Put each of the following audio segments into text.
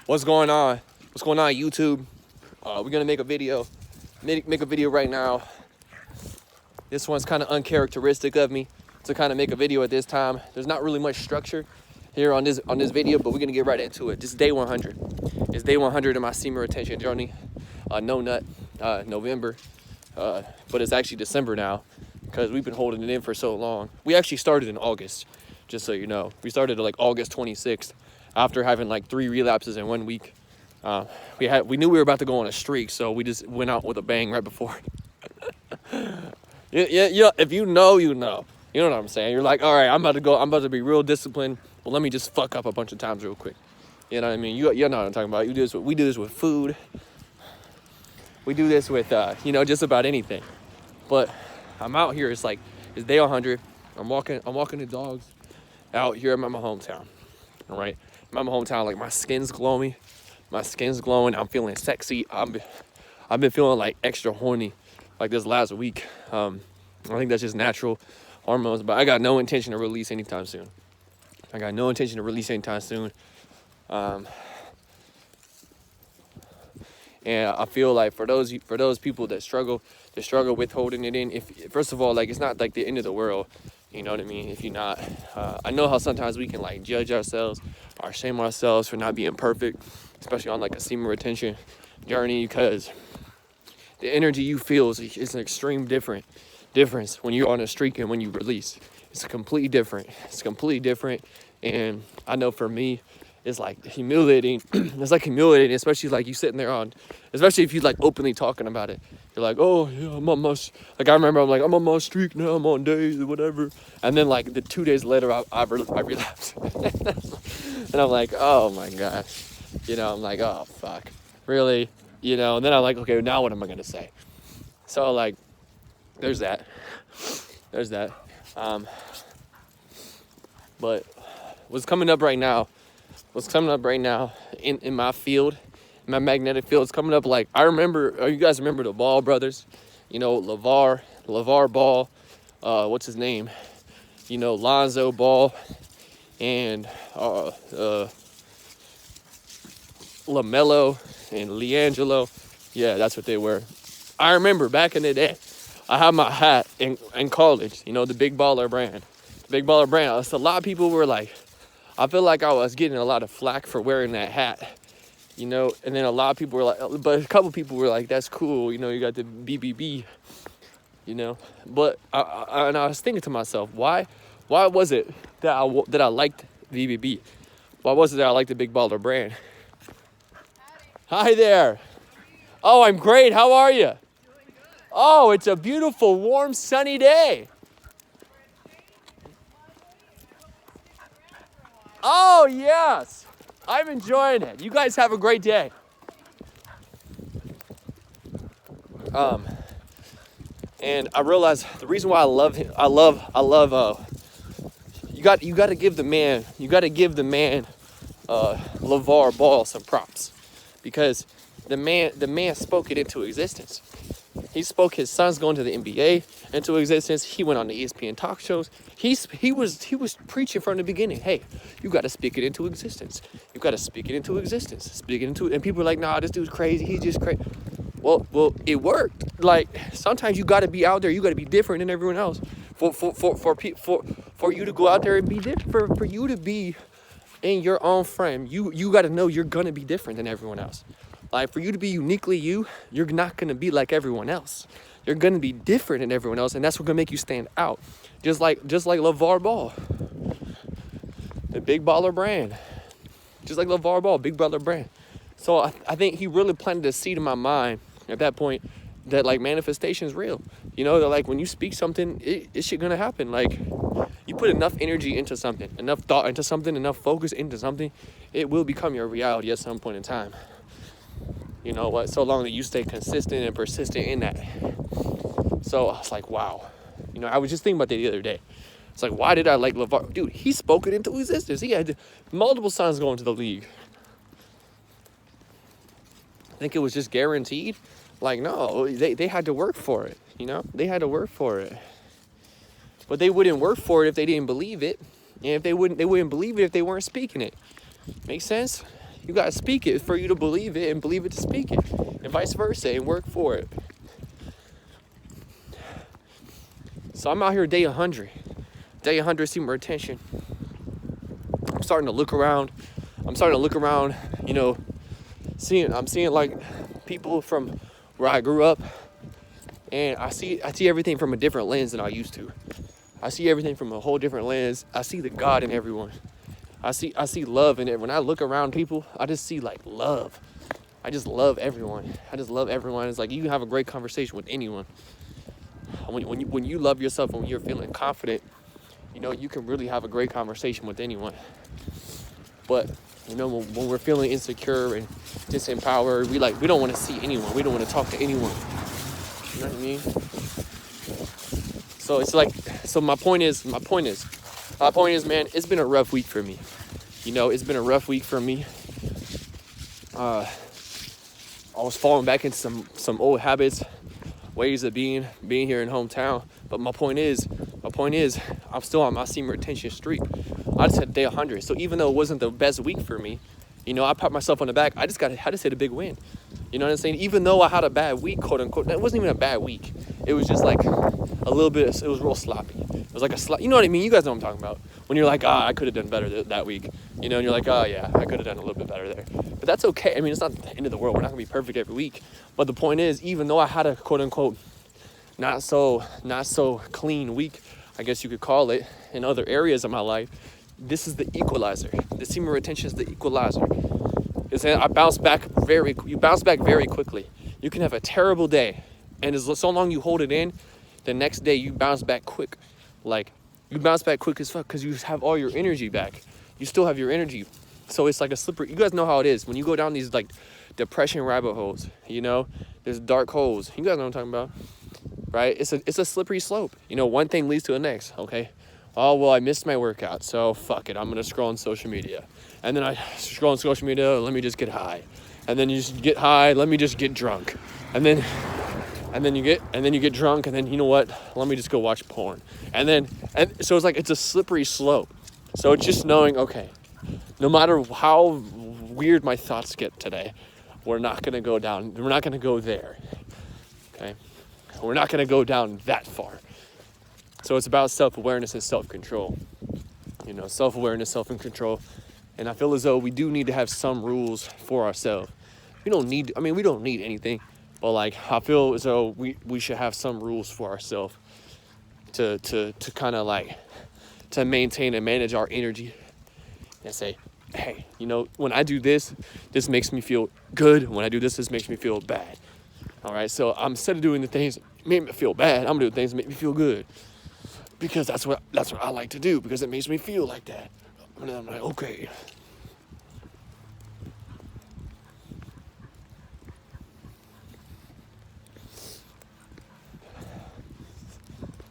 What's going on? What's going on, YouTube? We're gonna make a video. Make a video right now. This one's kind of uncharacteristic of me to kind of make a video at this time. There's not really much structure here on this video, but we're gonna get right into it. This is day 100. It's day 100 of my semen retention journey. No nut, November, but it's actually December now because we've been holding it in for so long. We actually started in August, just so you know. We started like August 26th after having like 3 relapses in 1 week. We knew we were about to go on a streak, so we just went out with a bang right before. Yeah. If you know, you know. You know what I'm saying? You're like, all right, I'm about to be real disciplined. Well, let me just fuck up a bunch of times real quick. You know what I mean? You know what I'm talking about. We do this with food. We do this with just about anything. But I'm out here. It's day 100. I'm walking the dogs out here. I'm at my hometown. All right, I'm at my hometown. Like, my skin's glowing. I'm feeling sexy. I've been feeling like extra horny like this last week. I think that's just natural hormones, but I got no intention to release anytime soon. And I feel like for those people that struggle with holding it in, if first of all, like, it's not like the end of the world, you know what I mean? If you're not, I know how sometimes we can like judge ourselves or shame ourselves for not being perfect, especially on like a semen retention journey, because the energy you feel is an extreme difference when you're on a streak and when you release. It's completely different. And I know for me, it's like humiliating. It's like humiliating, especially like you sitting there especially if you like openly talking about it. You're like, oh yeah, I'm on my, like, I remember I'm like, I'm on my streak now, I'm on days or whatever. And then like the 2 days later, I relapsed. And I'm like, oh my gosh. I'm like, oh fuck, really? And then I'm like, okay, now what am I gonna say? So like, there's that. But what's coming up right now in my field, my magnetic field, is coming up like, you guys remember the Ball brothers? LeVar Ball, what's his name? Lonzo Ball, and LaMelo and LiAngelo. Yeah, that's what they were. I remember back in the day, I had my hat in college, the Big Baller brand. So a lot of people were like, I feel like I was getting a lot of flack for wearing that hat, and then a lot of people were like, but a couple people were like, that's cool, you got the BBB, but I was thinking to myself, why was it that I liked BBB? Why was it that I liked the Big Baller brand? Hi there. Oh, I'm great. How are you? Doing good. Oh, it's a beautiful, warm, sunny day. Oh, yes. I'm enjoying it. You guys have a great day. And I realized the reason why I love him, you got to give the man, LeVar Ball some props, because the man spoke it into existence. He spoke his son's going to the NBA into existence. He went on the ESPN talk shows. He was preaching from the beginning. Hey, you got to speak it into existence. You got to speak it into existence. Speak it into, and people are like, nah, this dude's crazy. He's just crazy. Well, it worked. Like, sometimes you got to be out there. You got to be different than everyone else. For you to go out there and be different, for you to be in your own frame, you got to know you're gonna be different than everyone else. Like, for you to be uniquely you, you're not gonna be like everyone else. You're gonna be different than everyone else, and that's what's gonna make you stand out. Just like LeVar Ball, the Big Baller brand. Just like LeVar Ball, Big Baller brand. So I think he really planted a seed in my mind at that point that, like, manifestation is real. That, like, when you speak something, it's shit gonna happen. Like, you put enough energy into something, enough thought into something, enough focus into something, it will become your reality at some point in time. You know what? So long that you stay consistent and persistent in that. So I was like, wow. I was just thinking about that the other day. It's like, why did I like LeVar? Dude, he spoke it into existence. He had multiple sons going to the league. I think it was just guaranteed. Like, no, they had to work for it. They had to work for it. But they wouldn't work for it if they didn't believe it. And if they wouldn't believe it if they weren't speaking it. Make sense? You gotta speak it for you to believe it, and believe it to speak it, and vice versa, and work for it. So I'm out here day 100. Day 100, semen retention. I'm starting to look around, you know, I'm seeing like people from where I grew up, and I see everything from a different lens than I used to. I see everything from a whole different lens. I see the God in everyone. I see love in it. When I look around people, I just see like love. I just love everyone. It's like you can have a great conversation with anyone. When you love yourself and when you're feeling confident, you know, you can really have a great conversation with anyone. But, you know, when we're feeling insecure and disempowered, we don't want to see anyone. We don't want to talk to anyone. You know what I mean? So it's like, my point is, man, it's been a rough week for me. You know, it's been a rough week for me. I was falling back into some old habits, ways of being here in hometown. But my point is, I'm still on my semen retention streak. I just had day 100. So even though it wasn't the best week for me, you know, I pat myself on the back. I just hit a big win. You know what I'm saying? Even though I had a bad week, quote unquote, that wasn't even a bad week. It was just like a little bit, it was real sloppy. It was like you know what I mean? You guys know what I'm talking about. When you're like, I could have done better that week. You know, and you're like, yeah, I could have done a little bit better there. But that's okay. I mean, it's not the end of the world. We're not gonna be perfect every week. But the point is, even though I had a quote unquote not so clean week, I guess you could call it, in other areas of my life, this is the equalizer. The semen retention is the equalizer. You bounce back very quickly. You can have a terrible day, and as so long you hold it in, the next day you bounce back quick. Like, you bounce back quick as fuck because you have all your energy back. You still have your energy. So it's like a slippery, you guys know how it is. When you go down these like depression rabbit holes, you know, there's dark holes. You guys know what I'm talking about, right? It's a slippery slope. You know, one thing leads to the next, okay? Oh, well, I missed my workout, so fuck it. I'm going to scroll on social media. And then I scroll on social media, let me just get high. And then you just get high, let me just get drunk. And then you get drunk, and then you know what? Let me just go watch porn. And so it's like it's a slippery slope. So it's just knowing, okay, no matter how weird my thoughts get today, we're not going to go down. We're not going to go there. Okay? We're not going to go down that far. So it's about self-awareness and self-control. You know, self-awareness, self-control. And I feel as though we do need to have some rules for ourselves. We don't need anything. But like, I feel as though we should have some rules for ourselves to kind of like, to maintain and manage our energy. And say, hey, you know, when I do this makes me feel good. When I do this makes me feel bad. All right, so instead of doing the things that make me feel bad, I'm gonna do the things that make me feel good. Because that's what I like to do, because it makes me feel like that. And I'm like, okay.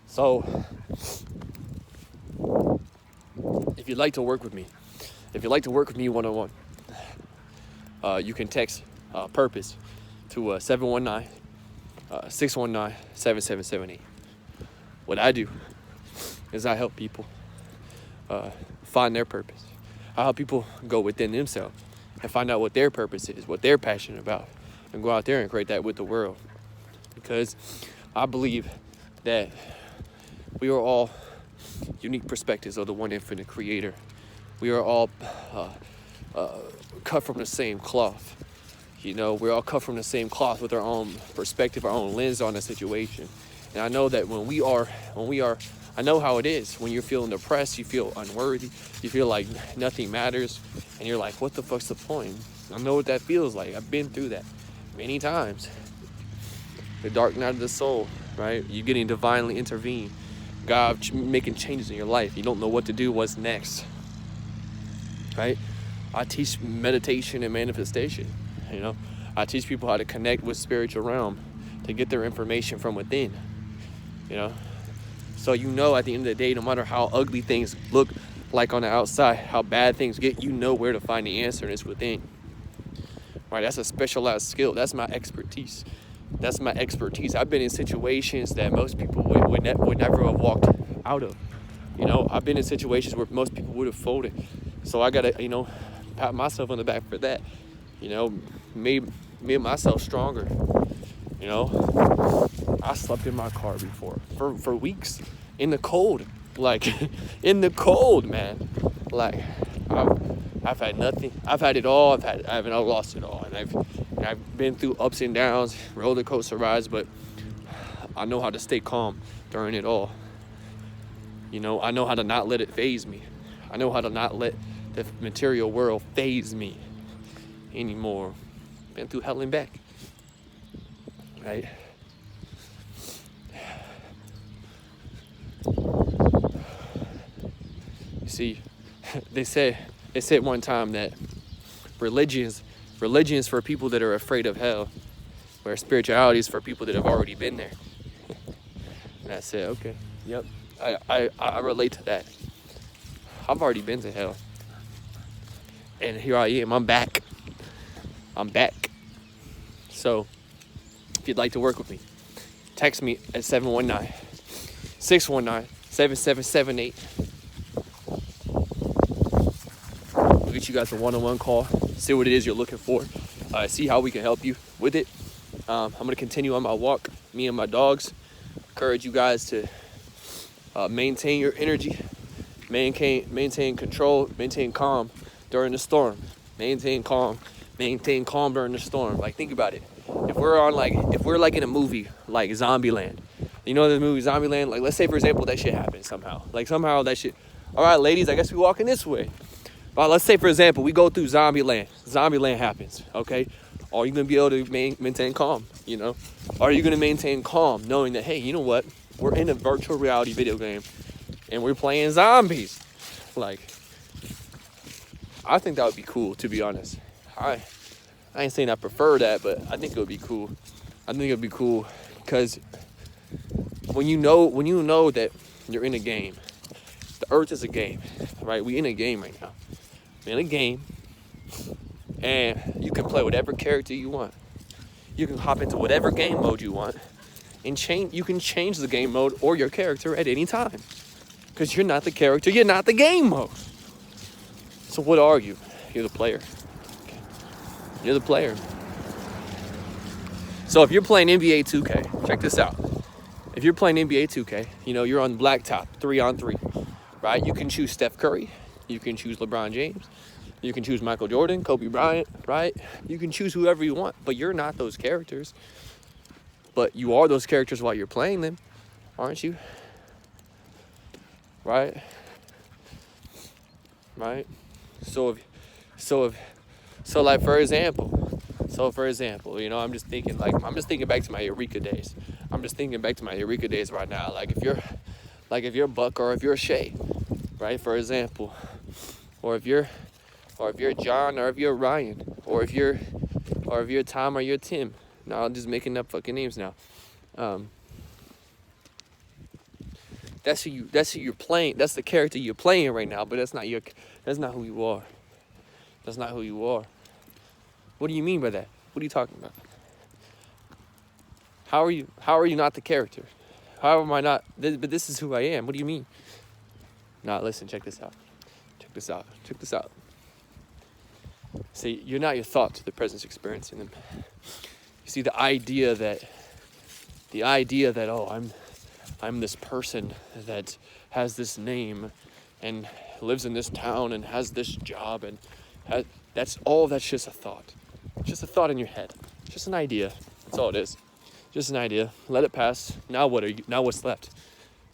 So, if you'd like to work with me, one-on-one, you can text purpose to 719-619-7778. What I do is I help people find their purpose. I help people go within themselves and find out what their purpose is, what they're passionate about, and go out there and create that with the world. Because I believe that we are all unique perspectives of the one infinite creator. We are all cut from the same cloth. You know, we're all cut from the same cloth with our own perspective, our own lens on the situation. And I know that when we are, I know how it is. When you're feeling depressed, you feel unworthy, you feel like nothing matters, and you're like, what the fuck's the point? I know what that feels like. I've been through that many times. The dark night of the soul, right? You're getting divinely intervened. God making changes in your life. You don't know what to do, what's next, right? I teach meditation and manifestation, you know? I teach people how to connect with spiritual realm to get their information from within, you know? So you know, at the end of the day, no matter how ugly things look like on the outside, how bad things get, you know where to find the answer, and it's within. Right? That's a specialized skill. That's my expertise. I've been in situations that most people would never have walked out of. You know, I've been in situations where most people would have folded. So I gotta, you know, pat myself on the back for that. You know, made myself stronger. You know, I slept in my car before for weeks in the cold, like in the cold, man. Like I've had nothing. I've had it all. I haven't lost it all, and I've been through ups and downs, roller coaster rides, but I know how to stay calm during it all. You know, I know how to not let it faze me. I know how to not let the material world faze me anymore. Been through hell and back, right? You see, they said one time that religion is for people that are afraid of hell, where spirituality is for people that have already been there. And I said, okay, yep, I relate to that. I've already been to hell, and here I am. I'm back. So if you'd like to work with me, text me at 719-619-7778. We'll get you guys a one-on-one call, see what it is you're looking for, see how we can help you with it. I'm going to continue on my walk, me and my dogs. Encourage you guys to maintain your energy, maintain control, maintain calm during the storm. Maintain calm during the storm. Like, think about it. If we're like in a movie like Zombieland, you know the movie Zombieland? Like, let's say for example that shit happens somehow. Like somehow that shit. All right, ladies, I guess we walking this way. But let's say for example we go through Zombieland. Zombieland happens. Okay, are you gonna be able to maintain calm? You know, are you gonna maintain calm knowing that, hey, you know what? We're in a virtual reality video game and we're playing zombies. Like, I think that would be cool, to be honest. I ain't saying I prefer that, but I think it would be cool. I think it would be cool because when you know that you're in a game, the earth is a game, right? We in a game right now. We're in a game, and you can play whatever character you want. You can hop into whatever game mode you want, and you can change the game mode or your character at any time, because you're not the character, you're not the game mode. So what are you? You're the player. You're the player. So if you're playing NBA 2K, check this out. If you're playing NBA 2K, you know, you're on blacktop, 3-on-3, right? You can choose Steph Curry. You can choose LeBron James. You can choose Michael Jordan, Kobe Bryant, right? You can choose whoever you want, but you're not those characters. But you are those characters while you're playing them, aren't you? Right? Right? So for example, you know, I'm just thinking back to my Eureka days. I'm just thinking back to my Eureka days right now. Like if you're Buck or if you're Shay, right? For example, or if you're John or if you're Ryan, or if you're Tom or you're Tim. No, I'm just making up fucking names now. That's who you're playing. That's the character you're playing right now, but that's not who you are. That's not who you are. What do you mean by that? What are you talking about? How are you not the character? How am I not? But this is who I am. What do you mean? Nah, listen, check this out. See, you're not your thoughts, the presence experiencing them. You see, the idea that oh, I'm this person that has this name and lives in this town and has this job and that's just a thought. Just a thought in your head. Just an idea. That's all it is. Just an idea. Let it pass. Now what's left?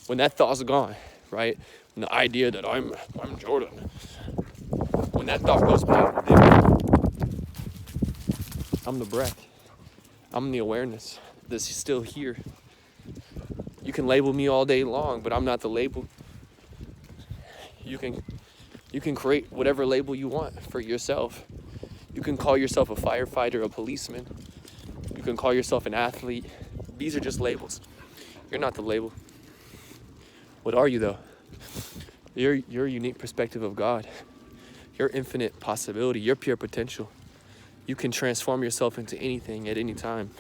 When that thought's gone, right? When the idea that I'm Jordan. When that thought goes by, I'm the breath. I'm the awareness that's still here. You can label me all day long, but I'm not the label. You can create whatever label you want for yourself. You can call yourself a firefighter, a policeman. You can call yourself an athlete. These are just labels. You're not the label. What are you though? Your unique perspective of God. Your infinite possibility, your pure potential. You can transform yourself into anything at any time.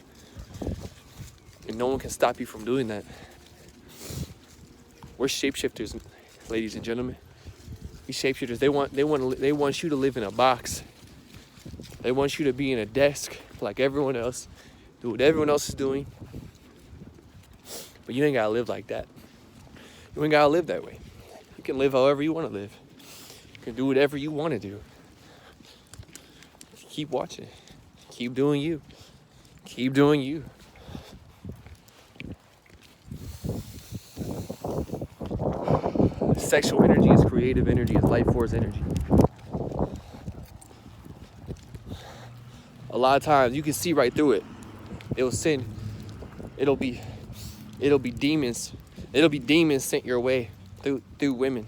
And no one can stop you from doing that. We're shapeshifters, ladies and gentlemen. These shapeshifters, they want you to live in a box. They want you to be in a desk like everyone else, do what everyone else is doing. But you ain't gotta live like that. You ain't gotta live that way. You can live however you want to live. You can do whatever you want to do. Keep watching. Keep doing you. Keep doing you. Sexual energy is creative energy, is life force energy. A lot of times you can see right through it. It'll be demons. It'll be demons sent your way through women.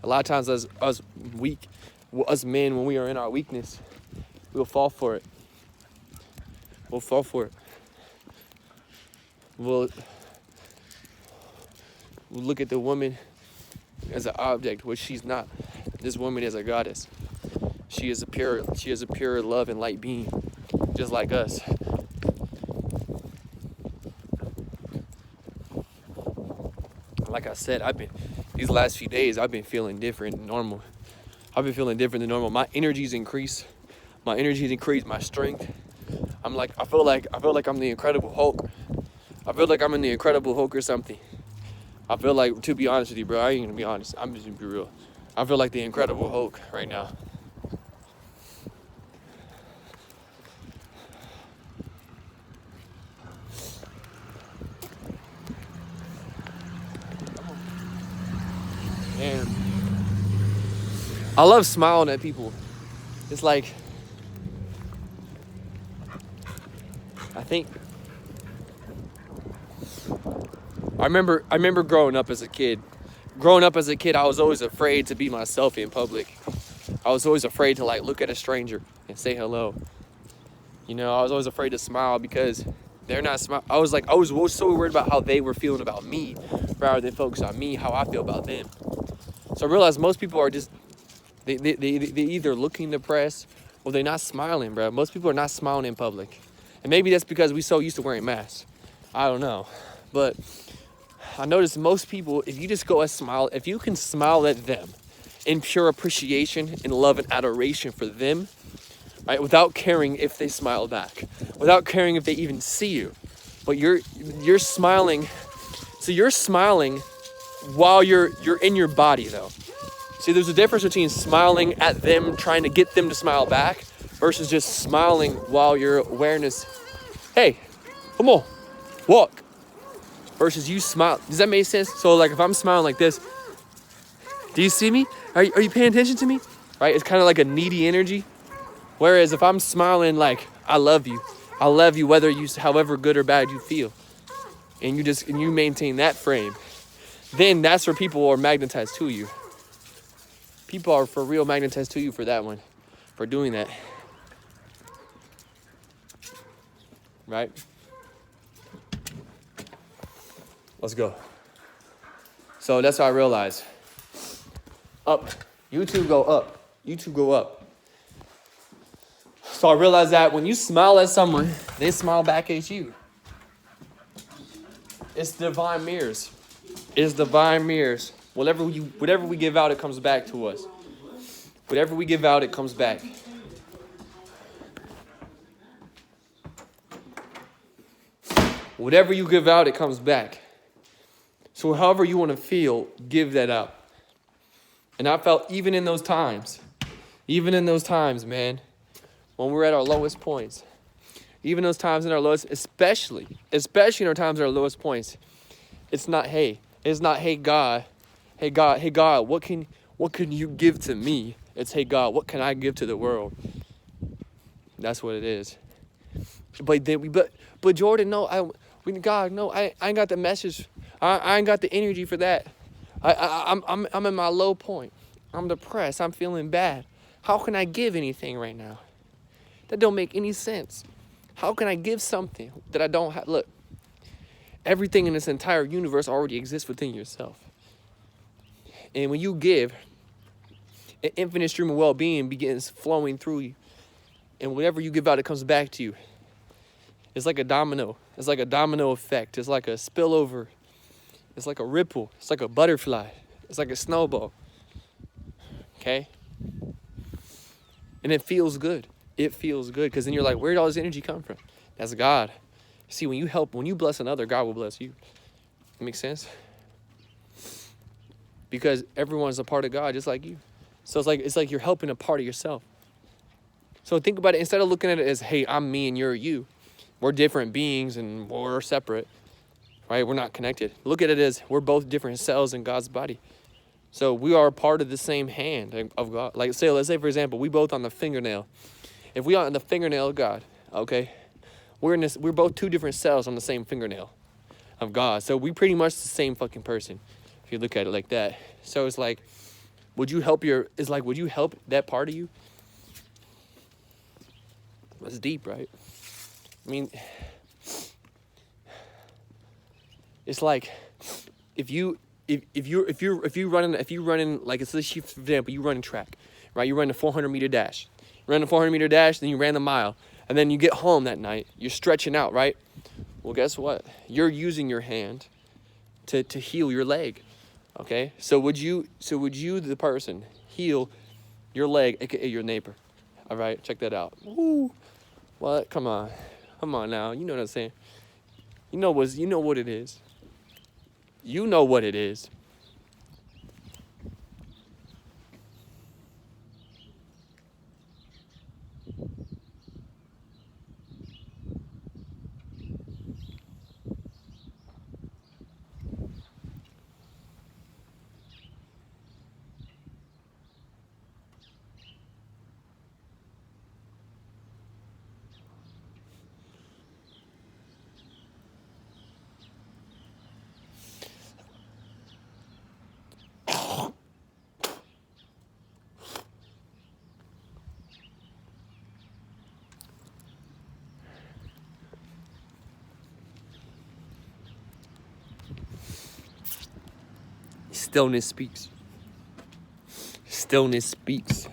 A lot of times us men, when we are in our weakness, we'll fall for it. We'll fall for it. We'll look at the woman as an object, which she's not. This woman is a goddess. She is a pure love and light being, just like us. Like I said, these last few days, I've been feeling different than normal. I've been feeling different than normal. My energy's increased. My strength. I feel like I'm the Incredible Hulk. I feel like I'm in the Incredible Hulk or something. I feel like, to be honest with you, bro, I ain't gonna be honest. I'm just gonna be real. I feel like the Incredible Hulk right now. And I love smiling at people. It's like, I remember growing up as a kid. I was always afraid to be myself in public. I was always afraid to look at a stranger and say hello. I was always afraid to smile because they're not smiling. I was so worried about how they were feeling about me rather than focus on me, how I feel about them. So I realized most people are just, they either looking depressed or they're not smiling, bro. Most people are not smiling in public. And maybe that's because we're so used to wearing masks. I don't know. But I noticed most people, if you just go and smile, if you can smile at them in pure appreciation and love and adoration for them, right, without caring if they smile back, without caring if they even see you, but you're smiling. So you're smiling while you're in your body, though. See, there's a difference between smiling at them, trying to get them to smile back, versus just smiling while your awareness, hey, come on, walk. Versus you smile. Does that make sense? So if I'm smiling like this, do you see me? Are you paying attention to me? Right? It's kind of like a needy energy. Whereas if I'm smiling like, I love you whether however good or bad you feel, and you maintain that frame, then that's where people are magnetized to you. People are for real magnetized to you for that one, for doing that. Right? Let's go. So that's how I realized. Up. YouTube go up. YouTube go up. So I realized that when you smile at someone, they smile back at you. It's divine mirrors. It's divine mirrors. Whatever we give out, it comes back to us. Whatever we give out, it comes back. Whatever you give out, it comes back. So however you want to feel, give that out. And I felt even in those times, man, when we're at our lowest points, even those times in our lowest, especially in our times at our lowest points, it's not, hey God, what can you give to me? It's, hey God, what can I give to the world? That's what it is. But Jordan, no, I ain't got the message. I ain't got the energy for that. I'm in my low point. I'm depressed. I'm feeling bad. How can I give anything right now? That don't make any sense. How can I give something that I don't have? Look, everything in this entire universe already exists within yourself. And when you give, an infinite stream of well-being begins flowing through you. And whatever you give out, it comes back to you. It's like a domino. It's like a domino effect. It's like a spillover. It's like a ripple. It's like a butterfly. It's like a snowball. Okay? And it feels good. It feels good because then you're like, where did all this energy come from? That's God. See, when you bless another, God will bless you. Make sense? Because everyone's a part of God just like you. So it's like you're helping a part of yourself. So think about it. Instead of looking at it as, hey, I'm me and you're you. We're different beings and we're separate. Right? We're not connected. Look at it as we're both different cells in God's body. So we are a part of the same hand of God. Like let's say for example, we both on the fingernail. If we are on the fingernail of God, okay, we're both two different cells on the same fingernail of God. So we pretty much the same fucking person, if you look at it like that. So it's like, would you help that part of you? That's deep, right? I mean, it's like if you're running like it's this, for example, you running track, right? You run a 400-meter dash. You ran a 400-meter dash, then you ran the mile, and then you get home that night. You're stretching out, right? Well, guess what? You're using your hand to heal your leg. Okay? So would you, the person, heal your leg, aka your neighbor? All right, check that out. Woo! What? Come on now. You know what I'm saying? You know what it is. You know what it is. Stillness speaks. Stillness speaks.